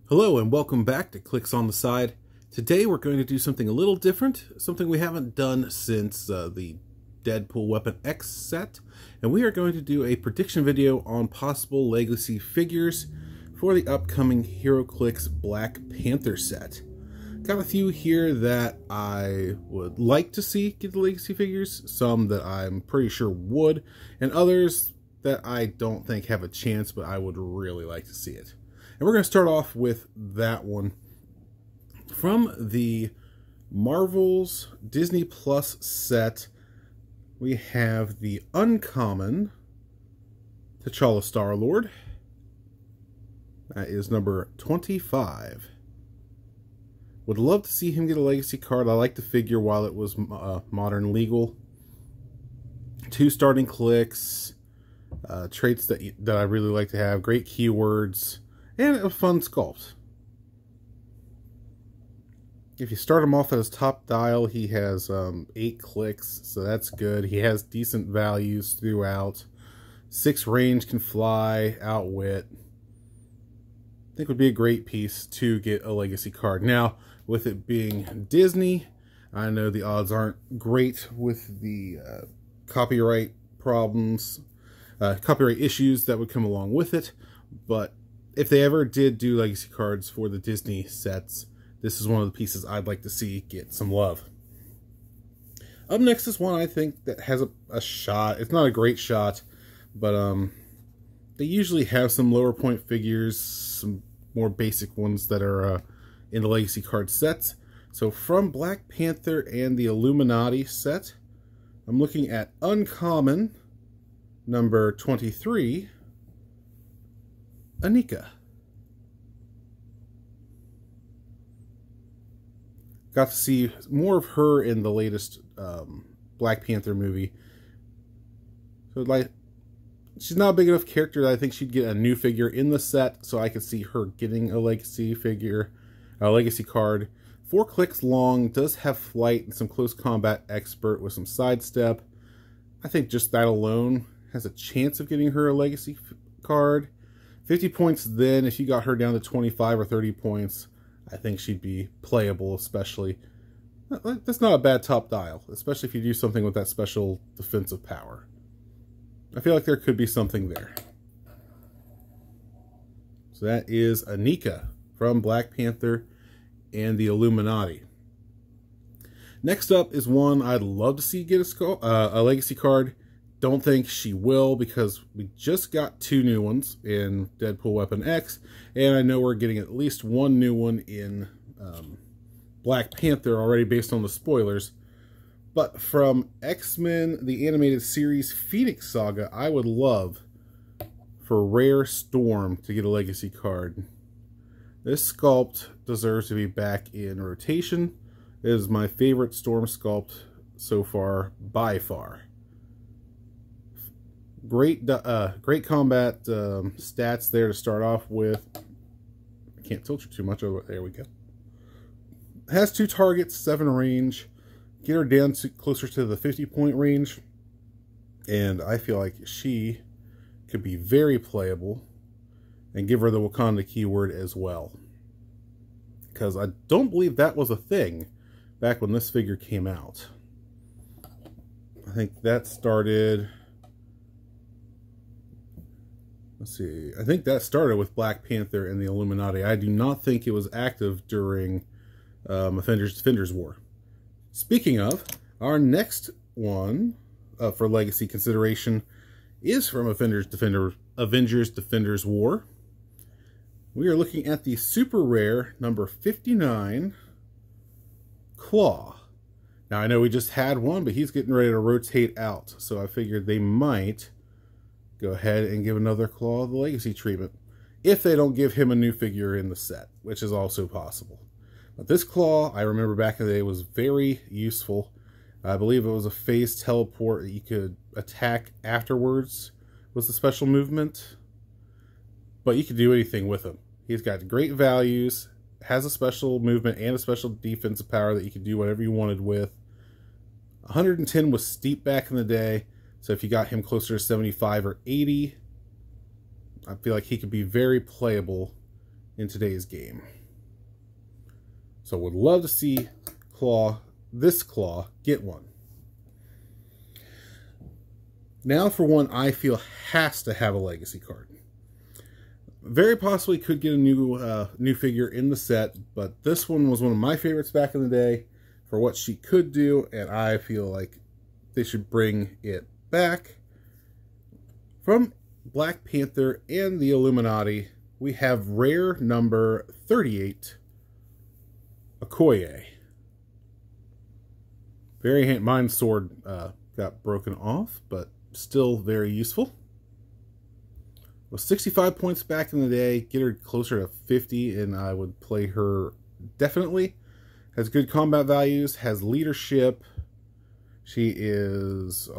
Hello and welcome back to Clicks on the Side. Today we're going to do something a little different, something we haven't done since the Deadpool Weapon X set, and we are going to do a prediction video on possible legacy figures for the upcoming Heroclix Black Panther set. Got a few here that I would like to see get the legacy figures, some that I'm pretty sure would, and others that I don't think have a chance, but I would really like to see it. And we're going to start off with that one. From the Marvel's Disney Plus set, we have the uncommon T'Challa Star-Lord. That is number 25. Would love to see him get a legacy card. I like the figure while it was modern legal. 2 starting clicks, traits that I really like to have, great keywords, and a fun sculpt. If you start him off at his top dial, he has 8 clicks, so that's good. He has decent values throughout. 6 range, can fly, outwit. I think would be a great piece to get a legacy card. Now, with it being Disney, I know the odds aren't great with the copyright problems, copyright issues that would come along with it, but if they ever did do legacy cards for the Disney sets, this is one of the pieces I'd like to see get some love. Up next is one I think that has a shot. It's not a great shot, but they usually have some lower point figures, some more basic ones that are in the legacy card sets. So from Black Panther and the Illuminati set, I'm looking at uncommon number 23, Anika. Got to see more of her in the latest Black Panther movie. So like, she's not a big enough character that I think she'd get a new figure in the set, so I could see her getting a legacy figure, a legacy card. 4 clicks long, does have flight and some close combat expert with some sidestep. I think just that alone has a chance of getting her a legacy card. 50 points then, if you got her down to 25 or 30 points, I think she'd be playable, especially. That's not a bad top dial, especially if you do something with that special defensive power. I feel like there could be something there. So that is Anika from Black Panther and the Illuminati. Next up is one I'd love to see get a legacy card. Don't think she will, because we just got 2 new ones in Deadpool Weapon X, and I know we're getting at least 1 new one in Black Panther already based on the spoilers. But from X-Men, the animated series Phoenix Saga, I would love for Rare Storm to get a legacy card. This sculpt deserves to be back in rotation. It is my favorite Storm sculpt so far, by far. Great combat stats there to start off with. I can't tilt you too much. Oh, there we go. Has 2 targets, 7 range. Get her down to closer to the 50-point range, and I feel like she could be very playable. And give her the Wakanda keyword as well, because I don't believe that was a thing back when this figure came out. I think that started. Let's see. I think that started with Black Panther and the Illuminati. I do not think it was active during Defenders War. Speaking of, our next one for legacy consideration is from Avengers Defenders War. We are looking at the super rare number 59, Claw. Now I know we just had one, but he's getting ready to rotate out, so I figured they might go ahead and give another Claw the legacy treatment, if they don't give him a new figure in the set, which is also possible. But this Claw, I remember back in the day, was very useful. I believe it was a phase teleport that you could attack afterwards, was the special movement. But you could do anything with him. He's got great values, has a special movement and a special defensive power that you could do whatever you wanted with. 110 was steep back in the day, so if you got him closer to 75 or 80, I feel like he could be very playable in today's game. So would love to see this Claw, get one. Now for one I feel has to have a legacy card. Very possibly could get a new figure in the set, but this one was one of my favorites back in the day for what she could do, and I feel like they should bring it back. From Black Panther and the Illuminati, we have rare number 38, Okoye. Mine's sword got broken off, but still very useful. Was 65 points back in the day. Get her closer to 50 and I would play her definitely. Has good combat values, has leadership. She is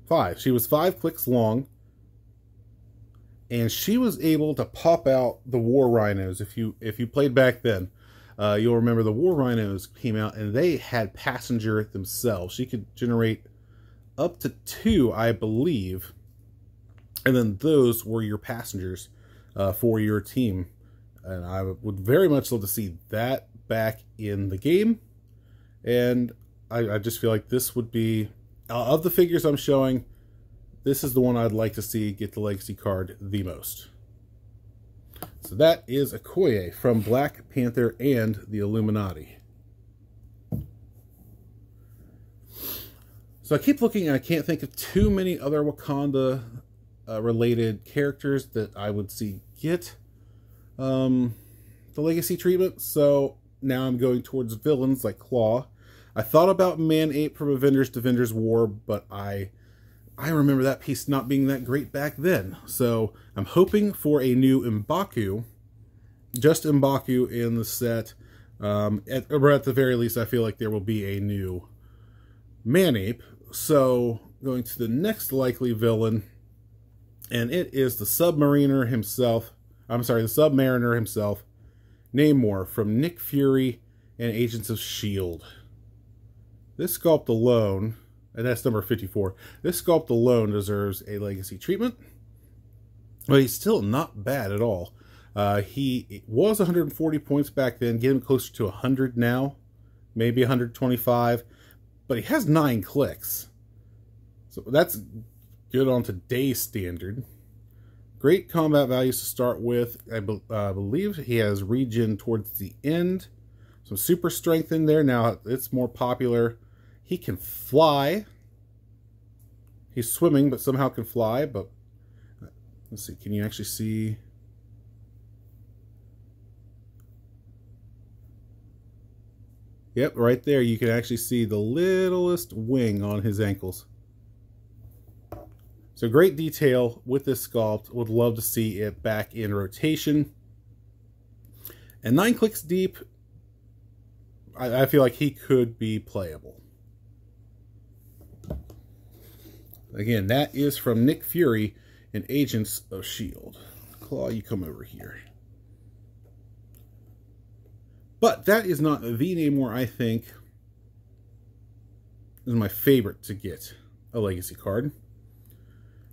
5. She was 5 clicks long. And she was able to pop out the War Rhinos. If you played back then, you'll remember the War Rhinos came out and they had passenger themselves. She could generate up to 2, I believe. And then those were your passengers for your team. And I would very much love to see that back in the game. And I just feel like this would be, of the figures I'm showing, this is the one I'd like to see get the legacy card the most. So that is Okoye from Black Panther and the Illuminati. So I keep looking and I can't think of too many other Wakanda related characters that I would see get the legacy treatment. So now I'm going towards villains like Claw. I thought about Man-Ape from Avengers Defenders War, but I remember that piece not being that great back then. So I'm hoping for a new M'Baku, just M'Baku in the set. Or at the very least, I feel like there will be a new Man-Ape. So going to the next likely villain, and it is the Submariner himself. I'm sorry, the Submariner himself, Namor from Nick Fury and Agents of S.H.I.E.L.D. This sculpt alone, and that's number 54, this sculpt alone deserves a legacy treatment. But he's still not bad at all. He was 140 points back then, get him closer to 100 now, maybe 125. But he has 9 clicks. So that's good on today's standard. Great combat values to start with. I believe he has regen towards the end. Some super strength in there. Now it's more popular. He can fly. He's swimming, but somehow can fly. But let's see. Can you actually see? Yep, right there you can actually see the littlest wing on his ankles. So great detail with this sculpt. Would love to see it back in rotation. And 9 clicks deep, I feel like he could be playable. Again, that is from Nick Fury and Agents of S.H.I.E.L.D. Claw, you come over here. But that is not the Namor I think is my favorite to get a legacy card.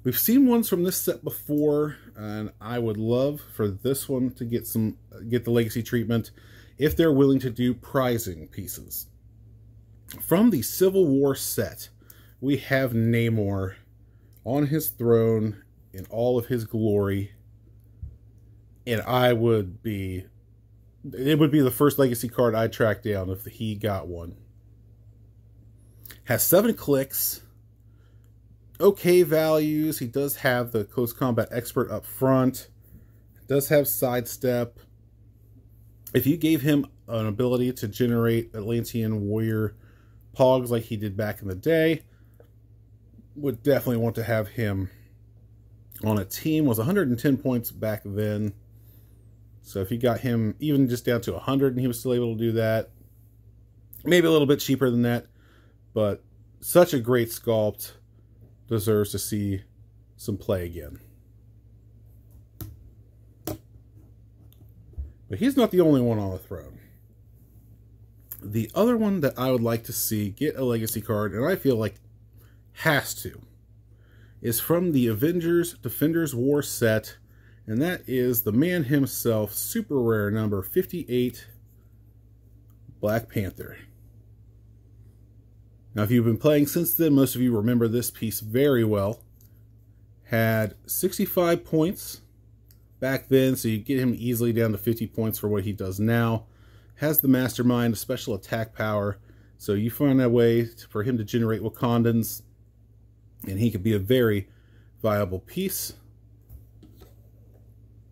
We've seen ones from this set before, and I would love for this one to get the legacy treatment if they're willing to do prizing pieces. From the Civil War set, we have Namor on his throne in all of his glory, and it would be the first legacy card I'd track down if he got one. Has 7 clicks. Okay values. He does have the close combat expert up front. Does have sidestep. If you gave him an ability to generate Atlantean warrior pogs like he did back in the day, would definitely want to have him on a team. Was 110 points back then. So if you got him even just down to 100 and he was still able to do that, maybe a little bit cheaper than that, but such a great sculpt, deserves to see some play again. But he's not the only one on the throne. The other one that I would like to see get a legacy card, and I feel like has to, is from the Avengers Defenders War set, And that is the man himself, super rare number 58, Black Panther. Now, if you've been playing since then, most of you remember this piece very well. Had 65 points back then, so you get him easily down to 50 points for what he does now. Has the Mastermind, special attack power, so you find a way for him to generate Wakandans, and he could be a very viable piece.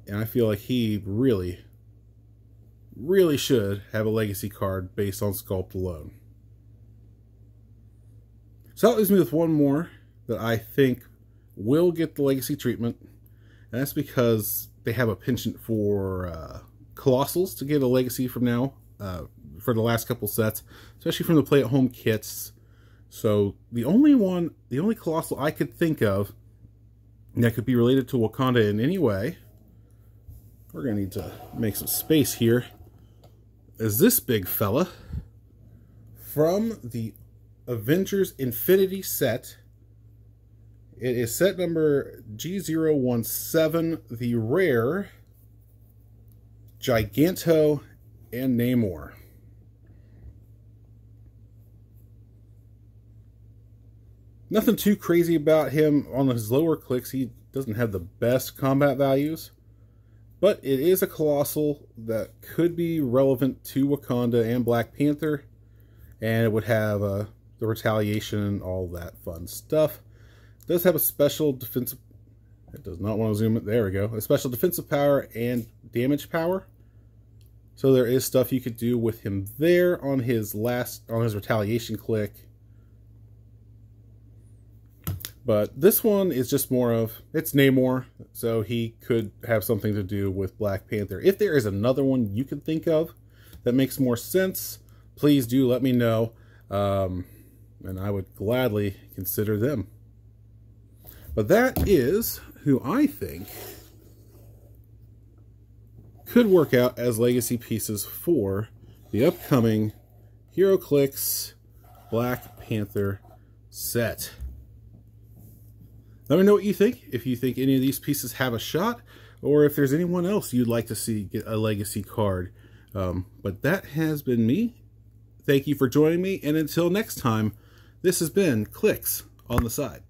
And I feel like he really, really should have a legacy card based on sculpt alone. So that leaves me with one more that I think will get the legacy treatment, and that's because they have a penchant for Colossals to get a legacy from now, for the last couple sets, especially from the play-at-home kits. So the only Colossal I could think of that could be related to Wakanda in any way, we're going to need to make some space here, is this big fella from the Avengers Infinity set. It is set number G017, the rare Giganto and Namor. Nothing too crazy about him on his lower clicks. He doesn't have the best combat values, but it is a Colossal that could be relevant to Wakanda and Black Panther, and it would have the retaliation and all that fun stuff. It does have a special defensive... It does not want to zoom it. There we go. A special defensive power and damage power. So there is stuff you could do with him there on his retaliation click. But this one is just more of, it's Namor, so he could have something to do with Black Panther. If there is another one you can think of that makes more sense, please do let me know. And I would gladly consider them. But that is who I think could work out as legacy pieces for the upcoming Heroclix Black Panther set. Let me know what you think, if you think any of these pieces have a shot, or if there's anyone else you'd like to see get a legacy card. But that has been me. Thank you for joining me, and until next time, this has been Clicks on the Side.